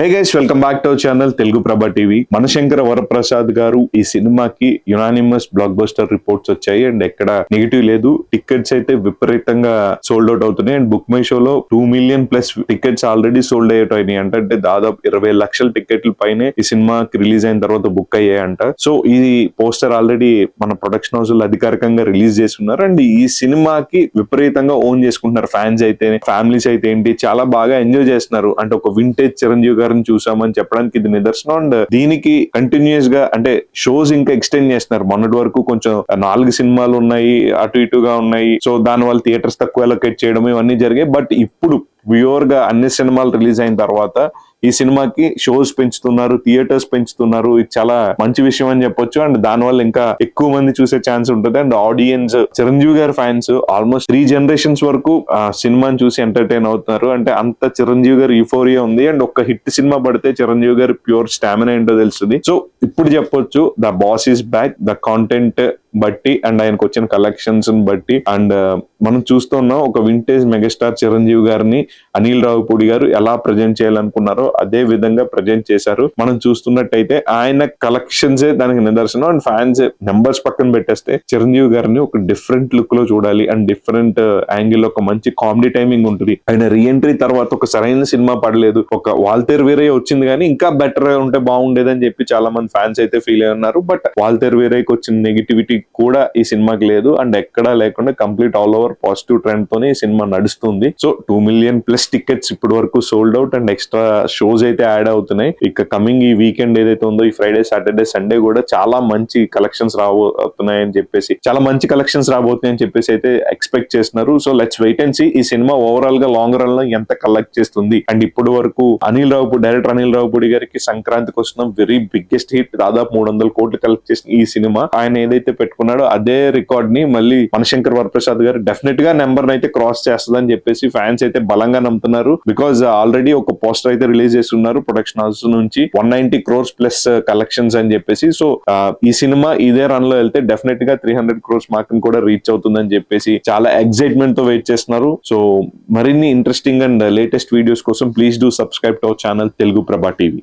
Hey guys, welcome back to our channel Telugu Prabha TV. Manashankara Varaprasad garu ఈ సినిమాకి unanimous blockbuster reports వచ్చాయి and ఎక్కడ negative లేదు. టికెట్స్ అయితే విపరీతంగా సోల్డ్ అవుట్ అవుతున్నాయి అండ్ బుక్ మై షోలో 2 million plus tickets already sold out అయినాయి అంటే దాదాపు 20 లక్షల టికెట్ల పైనే ఈ సినిమాకి రిలీజ్ అయిన తర్వాత బుక్ అయ్యాయంట. సో ఈ పోస్టర్ ఆల్రెడీ మన ప్రొడక్షన్ హౌస్ లో అధికారికంగా రిలీజ్ చేస్తున్నారు అండ్ ఈ సినిమాకి విపరీతంగా ఓన్ చేసుకుంటున్నారు. ఫ్యాన్స్ అయితే, ఫ్యామిలీస్ అయితే ఏంటి, చాలా బాగా ఎంజాయ్ చేస్తున్నారు. అంటే ఒక వింటేజ్ చిరంజీవి గారిని చూసామని చెప్పడానికి ఇది నిదర్శనం. అండ్ దీనికి కంటిన్యూస్ గా అంటే షోస్ ఇంకా ఎక్స్టెండ్ చేస్తున్నారు. మొన్నటి వరకు కొంచెం 4 సినిమాలు ఉన్నాయి, అటు ఇటుగా ఉన్నాయి. సో దాని వల్ల థియేటర్స్ తక్కువ అలొకేట్ చేయడం ఇవన్నీ జరిగాయి. బట్ ఇప్పుడు ప్యూర్ గా అన్ని సినిమాలు రిలీజ్ అయిన తర్వాత ఈ సినిమాకి షోస్ పెంచుతున్నారు, థియేటర్స్ పెంచుతున్నారు. ఇది చాలా మంచి విషయం అని చెప్పొచ్చు. అండ్ దాని వల్ల ఇంకా ఎక్కువ మంది చూసే ఛాన్స్ ఉంటుంది. అండ్ ఆడియన్స్, చిరంజీవి గారి ఫ్యాన్స్ ఆల్మోస్ట్ 3 జనరేషన్స్ వరకు సినిమాని చూసి ఎంటర్టైన్ అవుతున్నారు. అంటే అంత చిరంజీవి గారి యూఫోరియా ఉంది. అండ్ ఒక హిట్ సినిమా పడితే చిరంజీవి గారి ప్యూర్ స్టామినా ఏంటో తెలుస్తుంది. సో ఇప్పుడు చెప్పొచ్చు, the boss is back. The content బట్టి అండ్ ఆయనకు వచ్చిన కలెక్షన్స్ బట్టి అండ్ మనం చూస్తున్నాం ఒక వింటేజ్ మెగాస్టార్ చిరంజీవి గారిని అనిల్ రావిపూడి గారు ఎలా ప్రజెంట్ చేయాలనుకున్నారో అదే విధంగా ప్రజెంట్ చేశారు. మనం చూస్తున్నట్టయితే ఆయన కలెక్షన్స్ దానికి నిదర్శనం. అండ్ ఫ్యాన్స్ నెంబర్స్ పక్కన పెట్టేస్తే చిరంజీవి గారిని ఒక డిఫరెంట్ లుక్ లో చూడాలి అండ్ డిఫరెంట్ యాంగిల్, ఒక మంచి కామెడీ టైమింగ్ ఉంటుంది. ఆయన రీఎంట్రీ తర్వాత ఒక సరైన సినిమా పడలేదు. ఒక వాల్తేర్ వీరయ్య వచ్చింది కానీ ఇంకా బెటర్ గా ఉంటే బాగుండేదని చెప్పి చాలా మంది ఫ్యాన్స్ అయితే ఫీల్ అయి ఉన్నారు. బట్ వాల్తేర్ వీరయ్యకి వచ్చిన నెగిటివిటీ కూడా ఈ సినిమాకి లేదు అండ్ ఎక్కడా లేకుండా complete all over positive trend తోనే ఈ సినిమా నడుస్తుంది. సో 2 మిలియన్ ప్లస్ టికెట్స్ ఇప్పటి వరకు sold out and extra shows అయితే యాడ్ అవుతున్నాయి. ఇక కమింగ్ ఈ వీకెండ్ ఏదైతే ఉందో, ఈ ఫ్రైడే, సాటర్డే, సండే కూడా చాలా మంచి కలెక్షన్స్ రాబోతున్నాయని చెప్పేసి, చాలా మంచి కలెక్షన్స్ రాబోతున్నాయని చెప్పేసి అయితే ఎక్స్పెక్ట్ చేస్తున్నారు. So let's wait and see ఈ సినిమా ఓవరాల్ గా లాంగ్ రన్ లో ఎంత కలెక్ట్ చేస్తుంది. అండ్ ఇప్పటి వరకు డైరెక్టర్ అనిల్ రావిపూడి గారికి సంక్రాంతికి వస్తున్న వెరీ బిగ్గెస్ట్ హిట్, దాదాపు 300 కోట్లు కలెక్ట్ చేసిన ఈ సినిమా ఆయన ఏదైతే పెట్టుకున్నాడో అదే రికార్డ్ ని మళ్ళీ మనశంకర్ వరప్రసాద్ గారు డెఫినెట్ గా నెంబర్ అయితే క్రాస్ చేస్తుందని చెప్పేసి ఫ్యాన్స్ అయితే బలంగా నమ్ముతున్నారు. బికాజ్ ఆల్రెడీ ఒక పోస్టర్ అయితే రిలీజ్ చేస్తున్నారు ప్రొడక్షన్ హౌస్ నుంచి 190 crores ప్లస్ కలెక్షన్స్ అని చెప్పేసి. సో ఈ సినిమా ఇదే రన్ లో వెళ్తే డెఫినెట్ గా 300 crores మార్క్ కూడా రీచ్ అవుతుందని చెప్పేసి చాలా ఎక్సైట్మెంట్ తో వెయిట్ చేస్తున్నారు. సో మరిన్ని ఇంట్రెస్టింగ్ అండ్ లేటెస్ట్ వీడియోస్ కోసం please do subscribe to our channel Telugu Prabha TV.